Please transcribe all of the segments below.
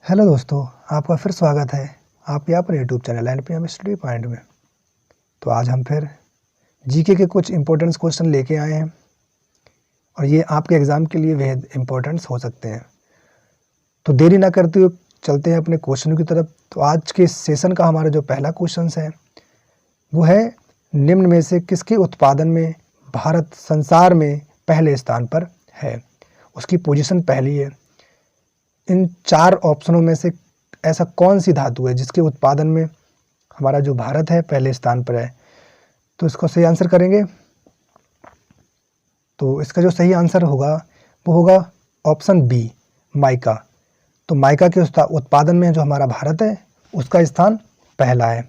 Hello दोस्तों, आपका फिर स्वागत है आपके अपने YouTube channel NPM study point में। तो आज हम फिर जीके के कुछ इंपॉर्टेंट क्वेश्चन लेके आए हैं और ये आपके एग्ज़ाम के लिए बेहद इम्पोर्टेंट्स हो सकते हैं। तो देरी ना करते हुए चलते हैं अपने क्वेश्चन की तरफ। तो आज के सेशन का हमारा जो पहला क्वेश्चन है वो है, निम्न में से किसके उत्पादन में भारत संसार में पहले स्थान पर है। उसकी पोजीशन पहली है। इन चार ऑप्शनों में से ऐसा कौन सी धातु है जिसके उत्पादन में हमारा जो भारत है पहले स्थान पर है। तो इसको सही आंसर करेंगे। तो इसका जो सही आंसर होगा वो होगा ऑप्शन बी, माइका। तो माइका के उत्पादन में जो हमारा भारत है उसका स्थान पहला है।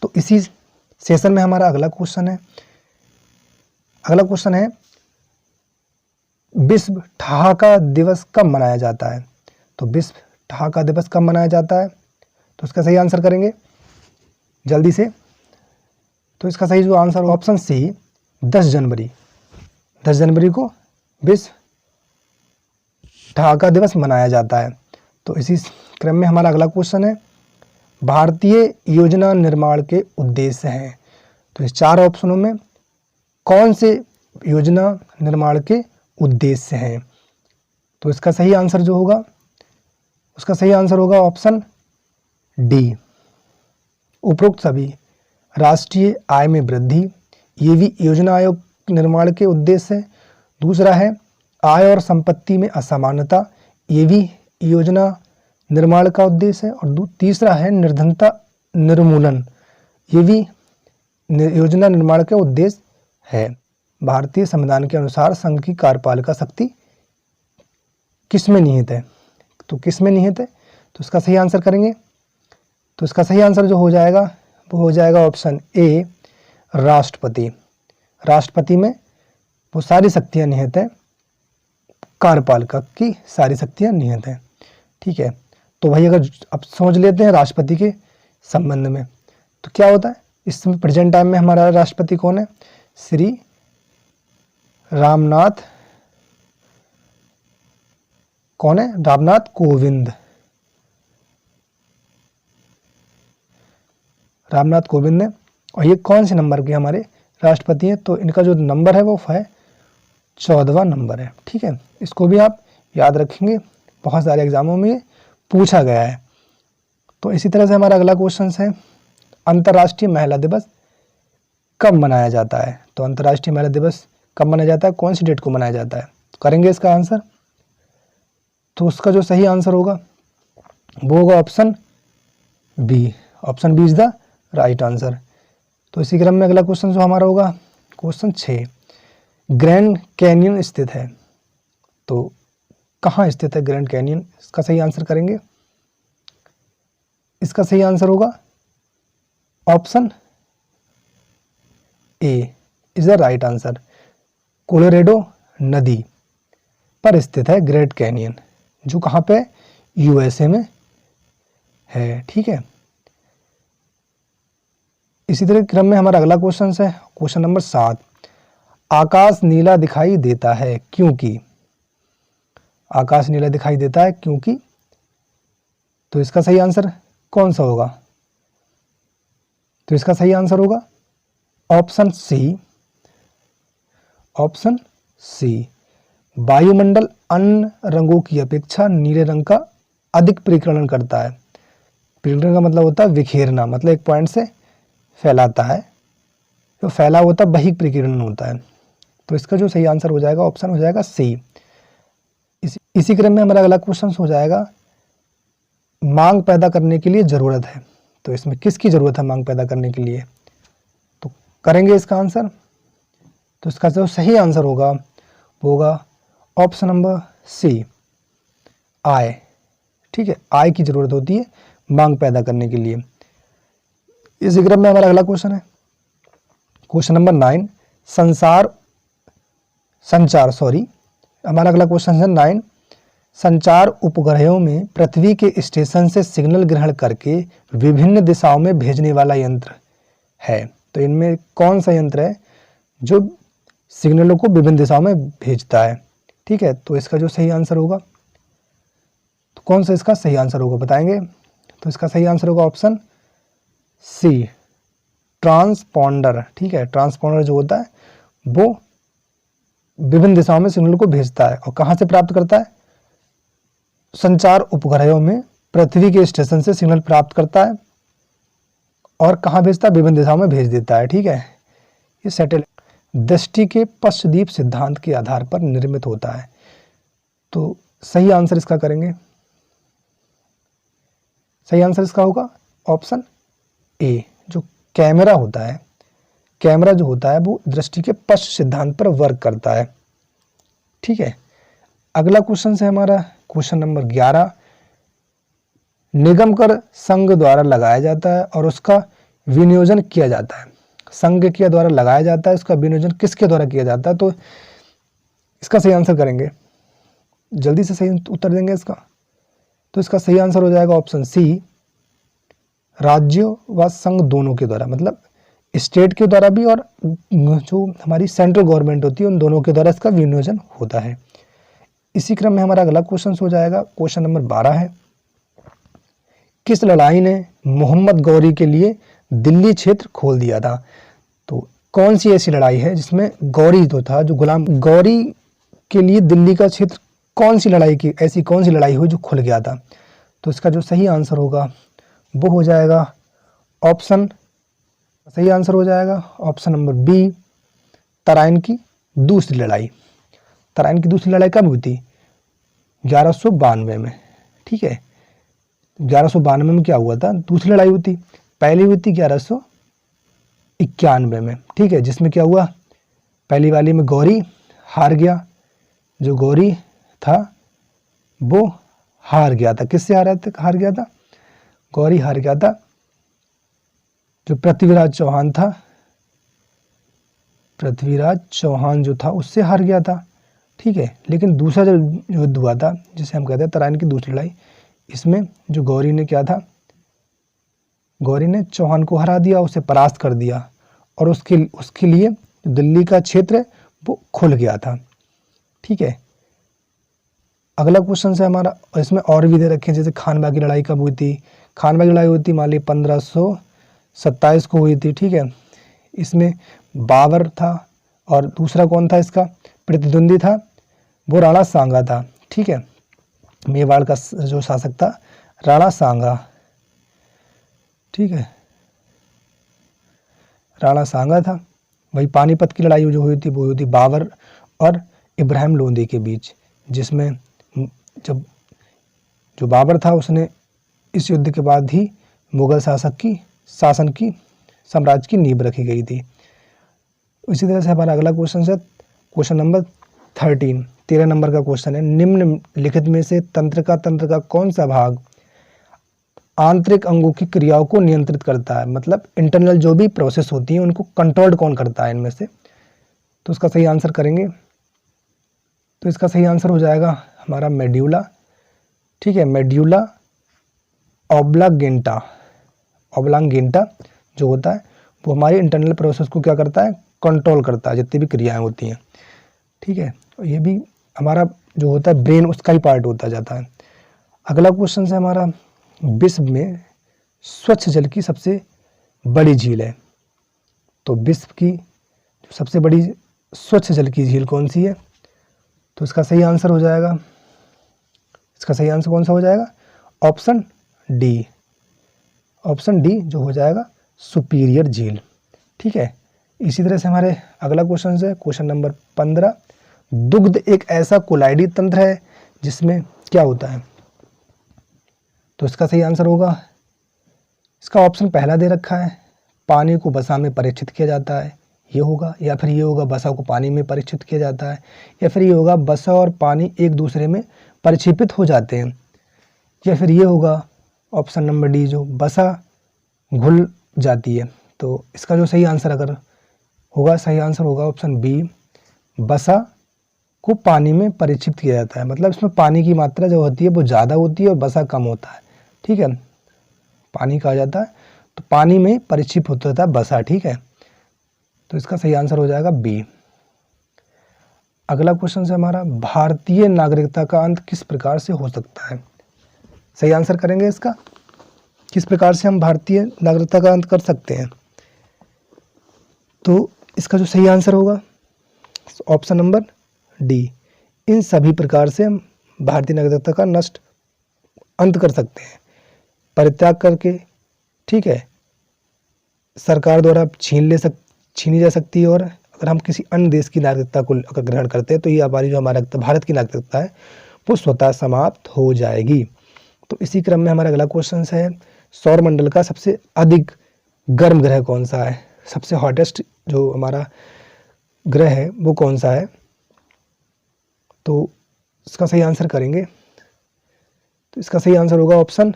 तो इसी सेशन में हमारा अगला क्वेश्चन है, विश्व ठहाका दिवस कब मनाया जाता है। तो विश्व ठहाका दिवस कब मनाया जाता है, तो इसका सही आंसर करेंगे जल्दी से। तो इसका सही जो आंसर ऑप्शन सी, 10 जनवरी को विश्व ठहाका दिवस मनाया जाता है। तो इसी क्रम में हमारा अगला क्वेश्चन है, भारतीय योजना निर्माण के उद्देश्य हैं। तो इस चार ऑप्शनों में कौन से योजना निर्माण के उद्देश्य हैं। तो इसका सही आंसर जो होगा उसका सही आंसर होगा ऑप्शन डी, उपरोक्त सभी राष्ट्रीय आय में वृद्धि। ये भी योजना आयोग निर्माण के उद्देश्य है। दूसरा है आय और संपत्ति में असमानता, ये भी योजना निर्माण का उद्देश्य है। और तीसरा है निर्धनता निर्मूलन, ये भी योजना निर्माण का उद्देश्य है। भारतीय संविधान के अनुसार संघ की कार्यपालिका शक्ति किसमें निहित है। तो किसमें निहित है, तो इसका सही आंसर करेंगे। तो इसका सही आंसर जो हो जाएगा वो हो जाएगा ऑप्शन ए, राष्ट्रपति। राष्ट्रपति में वो सारी शक्तियाँ निहित है, कार्यपालिका की सारी शक्तियाँ निहित हैं। ठीक है, तो भाई अगर अब समझ लेते हैं राष्ट्रपति के संबंध में तो क्या होता है। इस समय प्रेजेंट टाइम में हमारा राष्ट्रपति कौन है, श्री रामनाथ कोविंद। रामनाथ कोविंद ने, और ये कौन से नंबर के हमारे राष्ट्रपति हैं, तो इनका जो नंबर है वो है 14वां नंबर है। ठीक है, इसको भी आप याद रखेंगे, बहुत सारे एग्जामों में ये पूछा गया है। तो इसी तरह से हमारा अगला क्वेश्चन है, अंतर्राष्ट्रीय महिला दिवस कब मनाया जाता है। तो अंतर्राष्ट्रीय महिला दिवस कब मनाया जाता है, कौन सी डेट को मनाया जाता है। करेंगे इसका आंसर। तो उसका जो सही आंसर होगा वो होगा option B. Option B is the right answer. तो इसी क्रम में अगला क्वेश्चन जो हमारा होगा क्वेश्चन 6, ग्रैंड कैनियन स्थित है। तो कहाँ स्थित है ग्रैंड कैनियन, इसका सही आंसर करेंगे। इसका सही आंसर होगा option A is the right answer. Colorado नदी पर स्थित है ग्रैंड कैनियन, जो कहाँ पे यूएसए में है। ठीक है, इसी तरह क्रम में हमारा अगला क्वेश्चन है क्वेश्चन नंबर 7, आकाश नीला दिखाई देता है क्योंकि। आकाश नीला दिखाई देता है क्योंकि, तो इसका सही आंसर कौन सा होगा। तो इसका सही आंसर होगा ऑप्शन सी। ऑप्शन सी, वायुमंडल अन्य रंगों की अपेक्षा नीले रंग का अधिक परिक्रणन करता है। परिक्रणन का मतलब होता है विखेरना, मतलब एक पॉइंट से फैलाता है, जो फैला होता है वही परिक्रणन होता है। तो इसका जो सही आंसर हो जाएगा ऑप्शन हो जाएगा सी। इसी क्रम में हमारा अगला क्वेश्चन हो जाएगा, मांग पैदा करने के लिए जरूरत है। तो इसमें किसकी जरूरत है मांग पैदा करने के लिए, तो करेंगे इसका आंसर। तो इसका जो सही आंसर होगा वो होगा ऑप्शन नंबर सी, आय। ठीक है, आय की जरूरत होती है मांग पैदा करने के लिए। इस क्रम में हमारा अगला क्वेश्चन है क्वेश्चन नंबर 9, हमारा अगला क्वेश्चन है 9, संचार उपग्रहों में पृथ्वी के स्टेशन से सिग्नल ग्रहण करके विभिन्न दिशाओं में भेजने वाला यंत्र है। तो इनमें कौन सा यंत्र है जो सिग्नलों को विभिन्न दिशाओं में भेजता है। ठीक है, तो इसका जो सही आंसर होगा तो कौन सा इसका सही आंसर होगा बताएंगे? तो इसका सही आंसर होगा ऑप्शन सी, ट्रांसपॉन्डर। ठीक है, ट्रांसपॉन्डर जो होता है वो विभिन्न दिशाओं में सिग्नल को भेजता है। और कहाँ से प्राप्त करता है? संचार उपग्रहों में पृथ्वी के स्टेशन से सिग्नल प्राप्त करता है और कहाँ भेजता है? विभिन्न दिशाओं में भेज देता है। ठीक है, ये सैटेलाइट दृष्टि के पश्चदीप सिद्धांत के आधार पर निर्मित होता है। तो सही आंसर इसका करेंगे, सही आंसर इसका होगा ऑप्शन ए, जो कैमरा होता है, कैमरा जो होता है वो दृष्टि के पश्च सिद्धांत पर वर्क करता है। ठीक है, अगला क्वेश्चन है हमारा क्वेश्चन नंबर 11। निगम कर संघ द्वारा लगाया जाता है और उसका विनियोजन किया जाता है। संघ के द्वारा लगाया जाता है, उसका विनियोजन किसके द्वारा किया जाता है? तो इसका सही आंसर करेंगे, जल्दी से सही उत्तर देंगे इसका। तो इसका सही आंसर हो जाएगा ऑप्शन सी, राज्यों व संघ दोनों के द्वारा, मतलब स्टेट के द्वारा भी और जो हमारी सेंट्रल गवर्नमेंट होती है उन दोनों के द्वारा इसका विनियोजन होता है। इसी क्रम में हमारा अगला क्वेश्चन हो जाएगा क्वेश्चन नंबर 12 है। किस लड़ाई ने मोहम्मद गौरी के लिए दिल्ली क्षेत्र खोल दिया था? तो कौन सी ऐसी लड़ाई है जिसमें गौरी जो था, जो गुलाम गौरी के लिए दिल्ली का क्षेत्र, कौन सी लड़ाई की, ऐसी कौन सी लड़ाई हुई जो खुल गया था? तो इसका जो सही आंसर होगा वो हो जाएगा ऑप्शन, सही आंसर हो जाएगा ऑप्शन नंबर बी, तराइन की दूसरी लड़ाई। तराइन की दूसरी लड़ाई कब हुई थी? 1192 में। ठीक है, 1192 में क्या हुआ था? दूसरी लड़ाई हुई थी, पहली हुई थी 1191 में। ठीक है, जिसमें क्या हुआ? पहली वाली में गौरी हार गया, जो गौरी था वो हार गया था। किससे हार गया था? गौरी हार गया था, जो पृथ्वीराज चौहान था, पृथ्वीराज चौहान जो था उससे हार गया था। ठीक है, लेकिन दूसरा जो युद्ध हुआ था जिसे हम कहते हैं तराइन की दूसरी लड़ाई, इसमें जो गौरी ने क्या था, गौरी ने चौहान को हरा दिया, उसे परास्त कर दिया और उसके लिए दिल्ली का क्षेत्र वो खुल गया था। ठीक है, अगला क्वेश्चन है हमारा, इसमें और भी दे रखे हैं, जैसे खानवा की लड़ाई कब हुई थी? खानवा की लड़ाई हुई थी मान ली 1527 को हुई थी। ठीक है, इसमें बाबर था और दूसरा कौन था इसका प्रतिद्वंदी था? वो राणा सांगा था। ठीक है, मेवाड़ का जो शासक था राणा सांगा। ठीक है, राणा सांगा था। वही पानीपत की लड़ाई जो हुई थी वो हुई थी बाबर और इब्राहिम लोदी के बीच, जिसमें जब जो बाबर था उसने इस युद्ध के बाद ही मुगल शासन की साम्राज्य की नींव रखी गई थी। इसी तरह से हमारा अगला क्वेश्चन है क्वेश्चन नंबर 13 नंबर का क्वेश्चन है। निम्नलिखित में से तंत्र का कौन सा भाग आंतरिक अंगों की क्रियाओं को नियंत्रित करता है? मतलब इंटरनल जो भी प्रोसेस होती है उनको कंट्रोल्ड कौन करता है इनमें से? तो उसका सही आंसर करेंगे, तो इसका सही आंसर हो जाएगा हमारा मेड्यूला। ठीक है, मेड्यूला ऑब्लांगेटा जो होता है वो हमारी इंटरनल प्रोसेस को क्या करता है? कंट्रोल करता है, जितनी भी क्रियाएं होती हैं। ठीक है, ये भी हमारा जो होता है ब्रेन उसका ही पार्ट होता जाता है। अगला क्वेश्चन है हमारा, विश्व में स्वच्छ जल की सबसे बड़ी झील है, तो विश्व की सबसे बड़ी स्वच्छ जल की झील कौन सी है? तो इसका सही आंसर हो जाएगा, इसका सही आंसर कौन सा हो जाएगा? ऑप्शन डी, ऑप्शन डी जो हो जाएगा सुपीरियर झील। ठीक है, इसी तरह से हमारे अगला क्वेश्चन है क्वेश्चन नंबर 15। दुग्ध एक ऐसा कोलाइडी तंत्र है जिसमें क्या होता है? तो इसका सही आंसर होगा, इसका ऑप्शन पहला दे रखा है, पानी को वसा में परीक्षित किया जाता है, ये होगा, या फिर ये होगा वसा को पानी में परीक्षित किया जाता है, या फिर ये होगा वसा और पानी एक दूसरे में परिक्षेपित हो जाते हैं, या फिर ये होगा ऑप्शन नंबर डी जो वसा घुल जाती है। तो इसका जो सही आंसर अगर होगा, सही आंसर होगा ऑप्शन बी, वसा को पानी में परीक्षित किया जाता है। मतलब इसमें पानी की मात्रा जो होती है वो ज़्यादा होती है और वसा कम होता है। ठीक है, पानी कहा जाता है तो पानी में परीक्षित होता था वसा। ठीक है, तो इसका सही आंसर हो जाएगा बी। अगला क्वेश्चन है हमारा, भारतीय नागरिकता का अंत किस प्रकार से हो सकता है? सही आंसर करेंगे इसका। किस प्रकार से हम भारतीय नागरिकता का अंत कर सकते हैं? तो इसका जो सही आंसर होगा ऑप्शन नंबर डी, इन सभी प्रकार से हम भारतीय नागरिकता का अंत कर सकते हैं, परित्याग करके, ठीक है, सरकार द्वारा छीनी जा सकती है, और अगर हम किसी अन्य देश की नागरिकता को अगर ग्रहण करते हैं तो ये हमारी जो हमारा भारत की नागरिकता है वो स्वतः समाप्त हो जाएगी। तो इसी क्रम में हमारा अगला क्वेश्चन है, सौरमंडल का सबसे अधिक गर्म ग्रह कौन सा है? सबसे हॉटेस्ट जो हमारा ग्रह है वो कौन सा है? तो इसका सही आंसर करेंगे, तो इसका सही आंसर होगा ऑप्शन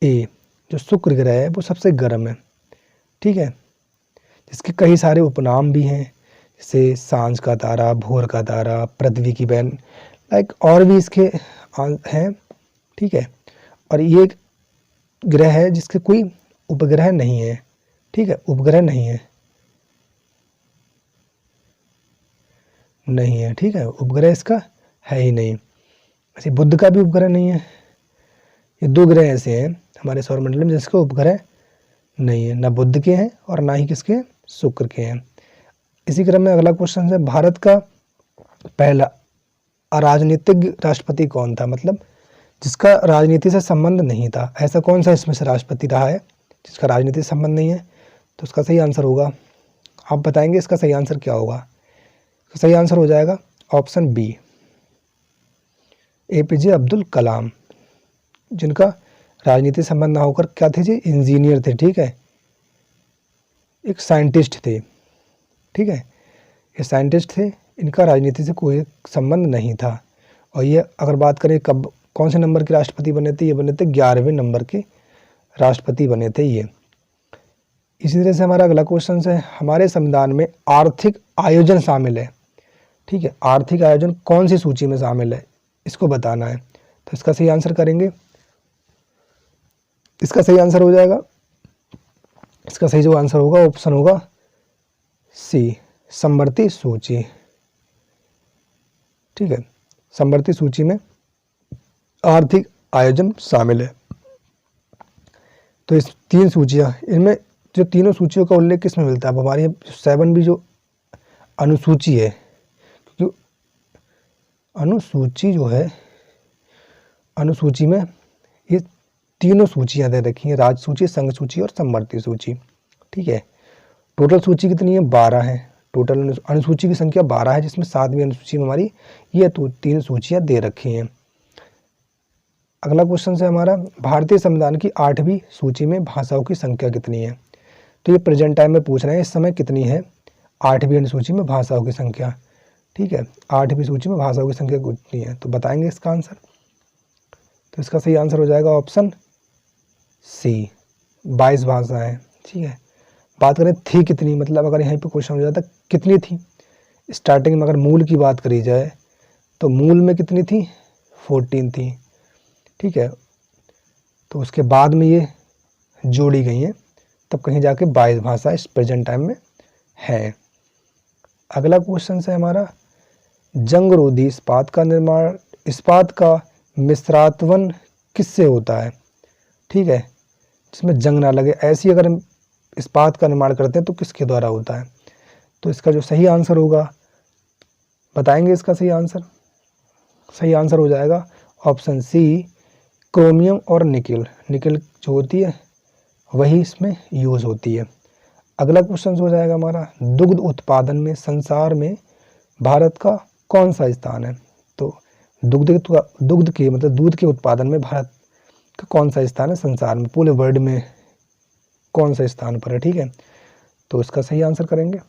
ए, जो शुक्र ग्रह है वो सबसे गर्म है, ठीक है, जिसके कई सारे उपनाम भी हैं, जैसे सांझ का तारा, भोर का तारा, पृथ्वी की बहन, लाइक और भी इसके हैं, ठीक है। और ये एक ग्रह है जिसके कोई उपग्रह नहीं है, ठीक है, उपग्रह नहीं है, ठीक है, उपग्रह इसका है ही नहीं। ऐसे बुध का भी उपग्रह नहीं है। ये दो ग्रह ऐसे हैं हमारे सौरमंडल में जिसके उपग्रह नहीं है, ना बुध के हैं और ना ही किसके, शुक्र के हैं। इसी क्रम में अगला क्वेश्चन है, भारत का पहला अराजनीतिक राष्ट्रपति कौन था? मतलब जिसका राजनीति से संबंध नहीं था, ऐसा कौन सा इसमें से राष्ट्रपति रहा है जिसका राजनीति से संबंध नहीं है? तो इसका सही आंसर होगा, आप बताएंगे इसका सही आंसर क्या होगा? तो सही आंसर हो जाएगा option B, APJ Abdul Kalam, जिनका राजनीति संबंध ना होकर क्या थे जी, इंजीनियर थे, ठीक है, एक साइंटिस्ट थे, ठीक है, ये साइंटिस्ट थे, इनका राजनीति से कोई संबंध नहीं था। और ये अगर बात करें कब कौन से नंबर के राष्ट्रपति बने थे, ये बने थे 11वें नंबर के राष्ट्रपति बने थे ये। इसी तरह से हमारा अगला क्वेश्चन है, हमारे संविधान में आर्थिक आयोजन शामिल है, ठीक है, आर्थिक आयोजन कौन सी सूची में शामिल है इसको बताना है। तो इसका सही आंसर करेंगे, इसका सही आंसर हो जाएगा, इसका सही जो आंसर होगा ऑप्शन होगा सी, समवर्ती सूची, ठीक है, समवर्ती सूची में आर्थिक आयोजन शामिल है। तो इस 3 सूचियां, इनमें जो तीनों सूचियों का उल्लेख किसमें मिलता है? अब हमारी 7 भी जो अनुसूची है, क्योंकि अनुसूची जो है, अनुसूची में ये तीनों सूचियां दे रखी हैं, राज सूची, संघ सूची और समवर्ती सूची, ठीक है। टोटल सूची कितनी है? 12 है, टोटल अनुसूची की संख्या 12 है, जिसमें 7वीं अनुसूची में हमारी ये तो 3 सूचियां दे रखी हैं। अगला क्वेश्चन है हमारा, भारतीय संविधान की 8वीं सूची में भाषाओं की संख्या कितनी है? तो ये प्रेजेंट टाइम में पूछ रहे हैं, इस समय कितनी है 8वीं अनुसूची में भाषाओं की संख्या, ठीक है, 8वीं सूची में भाषाओं की संख्या कितनी है? तो बताएंगे इसका आंसर। तो इसका सही आंसर हो जाएगा ऑप्शन सी, 22 भाषाएं, ठीक है। बात करें थी कितनी, मतलब अगर यहाँ पे क्वेश्चन हो जाता कितनी थी, स्टार्टिंग में अगर मूल की बात करी जाए तो मूल में कितनी थी? 14 थी, ठीक है, तो उसके बाद में ये जोड़ी गई हैं, तब कहीं जाके 22 भाषा इस प्रेजेंट टाइम में है। अगला क्वेश्चन है हमारा, जंगरोधी इस्पात का निर्माण, इस्पात का मिश्रात्वन किससे होता है? ठीक है, जिसमें जंग ना लगे, ऐसी अगर हम इस्पात का निर्माण करते हैं तो किसके द्वारा होता है? तो इसका जो सही आंसर होगा, बताएंगे इसका सही आंसर। सही आंसर हो जाएगा ऑप्शन सी, क्रोमियम और निकेल। निकेल जो होती है वही इसमें यूज़ होती है। अगला क्वेश्चन हो जाएगा हमारा, दुग्ध उत्पादन में संसार में भारत का कौन सा स्थान है? तो दुग्ध के मतलब दूध के उत्पादन में भारत का कौन सा स्थान है संसार में, पूरे वर्ल्ड में कौन सा स्थान पर है? ठीक है, तो इसका सही आंसर करेंगे।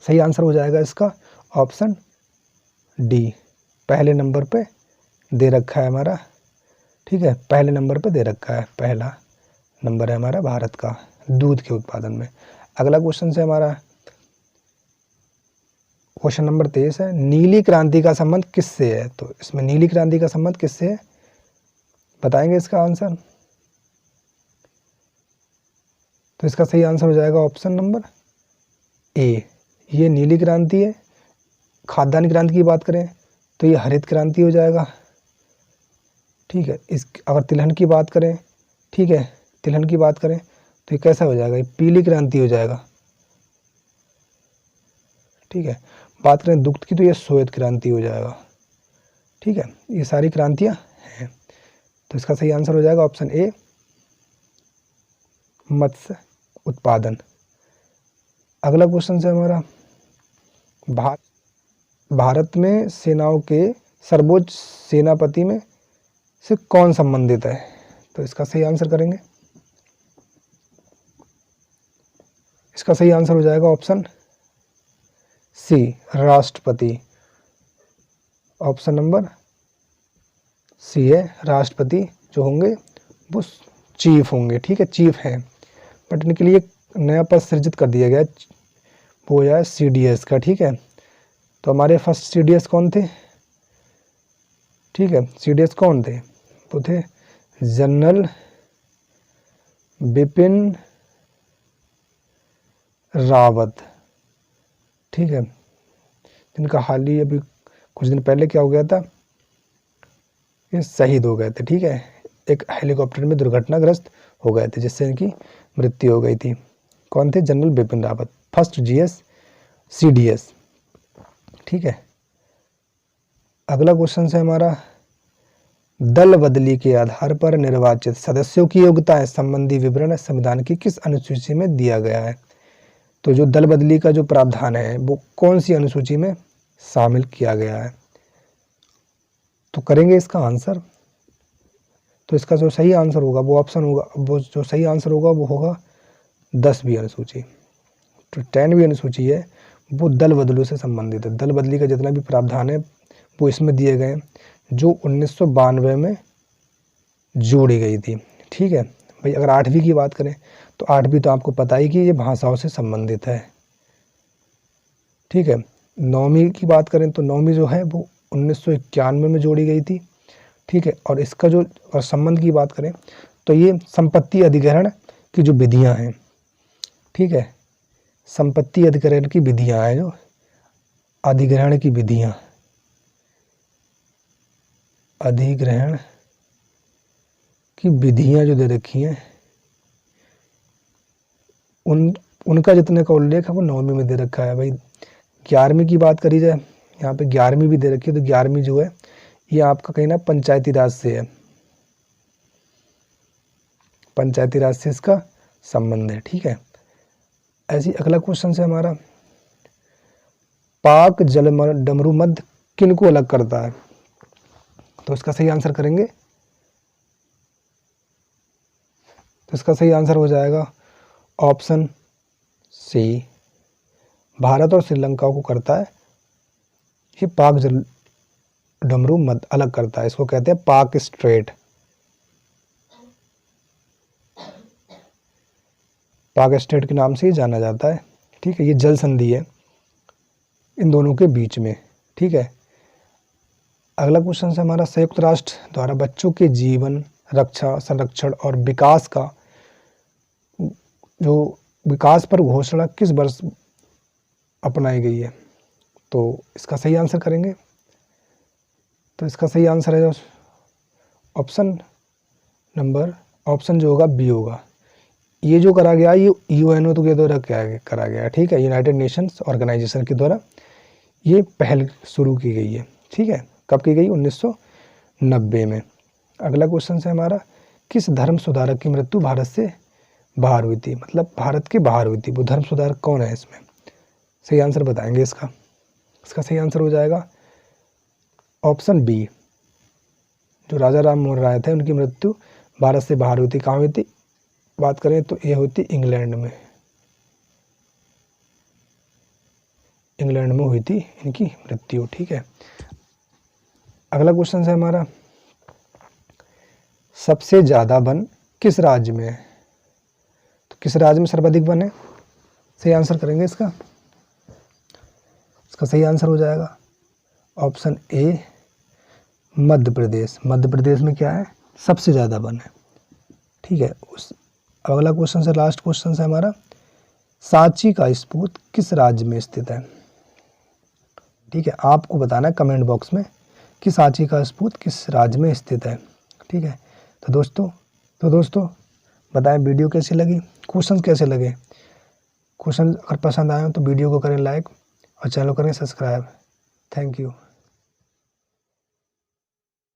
सही आंसर हो जाएगा इसका ऑप्शन डी, पहले नंबर पे दे रखा है हमारा। ठीक है, पहले नंबर पे दे रखा है, पहला नंबर है हमारा भारत का दूध के उत्पादन में। अगला क्वेश्चन है हमारा क्वेश्चन नंबर 23 है, नीली क्रांति का संबंध किससे है? तो इसमें नीली क्रांति का संबंध किससे है, बताएंगे इसका आंसर। तो इसका सही आंसर हो जाएगा ऑप्शन नंबर ए, ये नीली क्रांति है। खाद्यान्न क्रांति की बात करें तो ये हरित क्रांति हो जाएगा। ठीक है। इस अगर तिलहन की बात करें, ठीक है, तिलहन की बात करें तो ये कैसा हो जाएगा, ये पीली क्रांति हो जाएगा। ठीक है, बात करें दुग्ध की तो ये श्वेत क्रांति हो जाएगा। ठीक है, ये सारी क्रांतियाँ हैं। तो इसका सही आंसर हो जाएगा ऑप्शन ए, मत्स्य उत्पादन। अगला क्वेश्चन है हमारा, भारत में सेनाओं के सर्वोच्च सेनापति में से कौन संबंधित है? तो इसका सही आंसर करेंगे, इसका सही आंसर हो जाएगा ऑप्शन सी, राष्ट्रपति। ऑप्शन नंबर सी है, राष्ट्रपति जो होंगे वो चीफ होंगे। ठीक है, चीफ हैं, बट इनके लिए एक नया पद सृजित कर दिया गया, वो है CDS का। ठीक है, तो हमारे फर्स्ट CDS कौन थे? ठीक है, CDS कौन थे? वो थे जनरल बिपिन रावत। ठीक है, जिनका हाल ही अभी कुछ दिन पहले क्या हो गया था, ये शहीद हो गए थे। ठीक है, एक हेलीकॉप्टर में दुर्घटनाग्रस्त हो गए थे जिससे इनकी मृत्यु हो गई थी। कौन थे? General Bipin Rawat, first CDS। ठीक है, अगला क्वेश्चन है हमारा, दल बदली के आधार पर निर्वाचित सदस्यों की योग्यता संबंधी विवरण संविधान की किस अनुसूची में दिया गया है? तो जो दल बदली का जो प्रावधान है वो कौन सी अनुसूची में शामिल किया गया है? तो करेंगे इसका आंसर। तो इसका जो सही आंसर होगा वो ऑप्शन होगा, वो जो सही आंसर होगा वो होगा 10वीं अनुसूची। तो 10वीं अनुसूची है वो दल बदलू से संबंधित है। दल बदली का जितना भी प्रावधान है वो इसमें दिए गए हैं, जो 1992 में जोड़ी गई थी। ठीक है भाई, अगर 8वीं की बात करें तो 8वीं तो आपको पता ही कि ये भाषाओं से संबंधित है। ठीक है, 9वीं की बात करें तो 9वीं जो है वो 1991 में जोड़ी गई थी। ठीक है, और इसका जो और संबंध की बात करें तो ये संपत्ति अधिग्रहण की जो विधियां हैं, ठीक है, संपत्ति अधिग्रहण की विधियां हैं, जो अधिग्रहण की विधियां, अधिग्रहण की विधियां जो दे रखी हैं उनका जितने का उल्लेख है वो 9वीं में दे रखा है। भाई 11वीं की बात करी जाए, यहाँ पे 11वीं भी दे रखी है, तो 11वीं जो है ये आपका कहीं ना पंचायती राज से है, पंचायती राज से इसका संबंध है। ठीक है, ऐसी अगला क्वेश्चन है हमारा, पाक जल डमरू मध्य किनको अलग करता है? तो इसका सही आंसर करेंगे, तो इसका सही आंसर हो जाएगा ऑप्शन सी, भारत और श्रीलंका को करता है ये पाक जल डमरू मध्य अलग करता है। इसको कहते हैं पाक स्ट्रेट, पाक स्ट्रेट के नाम से ही जाना जाता है। ठीक है, ये जल संधि है इन दोनों के बीच में। ठीक है, अगला क्वेश्चन है हमारा, संयुक्त राष्ट्र द्वारा बच्चों के जीवन रक्षा संरक्षण और विकास का जो विकास पर घोषणा किस वर्ष अपनाई गई है? तो इसका सही आंसर करेंगे, तो इसका सही आंसर है ऑप्शन नंबर, ऑप्शन जो होगा बी होगा। ये जो करा गया ये UNO के द्वारा करा गया। ठीक है, यूनाइटेड नेशंस ऑर्गेनाइजेशन के द्वारा ये पहल शुरू की गई है। ठीक है, कब की गई? 1990 में। अगला क्वेश्चन है हमारा, किस धर्म सुधारक की मृत्यु भारत से बाहर हुई थी? मतलब भारत के बाहर हुई थी, वो धर्म सुधारक कौन है? इसमें सही आंसर बताएंगे इसका। इसका सही आंसर हो जाएगा ऑप्शन बी, जो राजा राम मोहन राय थे उनकी मृत्यु भारत से बाहर हुई थी। कहाँ हुई थी? बात करें तो ये हुई थी इंग्लैंड में, इंग्लैंड में हुई थी इनकी मृत्यु। ठीक है, अगला क्वेश्चन है हमारा, सबसे ज़्यादा वन किस राज्य में है? तो किस राज्य में सर्वाधिक वन है? सही आंसर करेंगे इसका। इसका सही आंसर हो जाएगा ऑप्शन ए, मध्य प्रदेश। मध्य प्रदेश में क्या है? सबसे ज़्यादा वन है। ठीक है, उस अगला क्वेश्चन है, लास्ट क्वेश्चन है हमारा, सांची का स्तूप किस राज्य में स्थित है? ठीक है, आपको बताना है कमेंट बॉक्स में कि सांची का स्तूप किस राज्य में स्थित है। ठीक है। तो दोस्तों बताएं वीडियो कैसी लगी, क्वेश्चन कैसे लगे। क्वेश्चन अगर पसंद आए तो वीडियो को करें लाइक और चैनल को करें सब्सक्राइब। Thank you.